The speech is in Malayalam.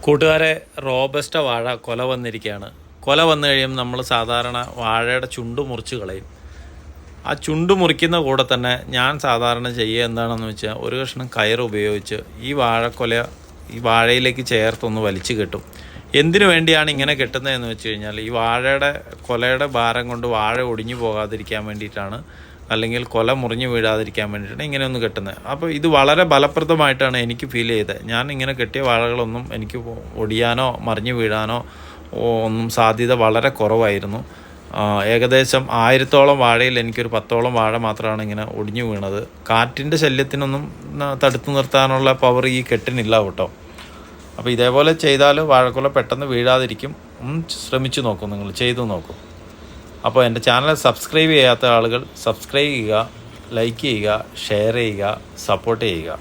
കൂട്ടുകാരെ, റോബസ്റ്റ വാഴ കൊല വന്നിരിക്കുകയാണ്. കൊല വന്നു കഴിയുമ്പോൾ നമ്മൾ സാധാരണ വാഴയുടെ ചുണ്ട് മുറിച്ച് കളയും. ആ ചുണ്ട് മുറിക്കുന്ന കൂടെ തന്നെ ഞാൻ സാധാരണ ചെയ്യുക എന്താണെന്ന് വെച്ചാൽ ഒരു കഷ്ണം കയർ ഉപയോഗിച്ച് ഈ വാഴയിലേക്ക് ചേർത്തൊന്ന് വലിച്ചു കെട്ടും. എന്തിനു വേണ്ടിയാണ് ഇങ്ങനെ കെട്ടുന്നതെന്ന് വെച്ച് കഴിഞ്ഞാൽ ഈ കൊലയുടെ ഭാരം കൊണ്ട് വാഴ ഒടിഞ്ഞു പോകാതിരിക്കാൻ വേണ്ടിയിട്ടാണ്, അല്ലെങ്കിൽ കൊല മുറിഞ്ഞു വീഴാതിരിക്കാൻ വേണ്ടിയിട്ടാണ് ഇങ്ങനെ ഒന്ന് കെട്ടുന്നത്. അപ്പോൾ ഇത് വളരെ ഫലപ്രദമായിട്ടാണ് എനിക്ക് ഫീൽ ചെയ്തത്. ഞാൻ ഇങ്ങനെ കെട്ടിയ വാഴകളൊന്നും എനിക്ക് ഒടിയാനോ മറിഞ്ഞു വീഴാനോ ഒന്നും സാധ്യത വളരെ കുറവായിരുന്നു. ഏകദേശം 1000-ഓളം വാഴയിൽ എനിക്കൊരു 10ഓളം വാഴ മാത്രമാണ് ഇങ്ങനെ ഒടിഞ്ഞു വീണത്. കാറ്റിൻ്റെ ശല്യത്തിനൊന്നും തടുത്തു നിർത്താനുള്ള പവർ ഈ കെട്ടിനില്ല കേട്ടോ. അപ്പോൾ ഇതേപോലെ ചെയ്താൽ വാഴക്കൊല പെട്ടെന്ന് വീഴാതിരിക്കും. ശ്രമിച്ചു നോക്കും, നിങ്ങൾ ചെയ്തു നോക്കും. അപ്പോൾ എൻ്റെ ചാനൽ സബ്സ്ക്രൈബ് ചെയ്യാത്ത ആളുകൾ സബ്സ്ക്രൈബ് ചെയ്യുക, ലൈക്ക് ചെയ്യുക, ഷെയർ ചെയ്യുക, സപ്പോർട്ട് ചെയ്യുക.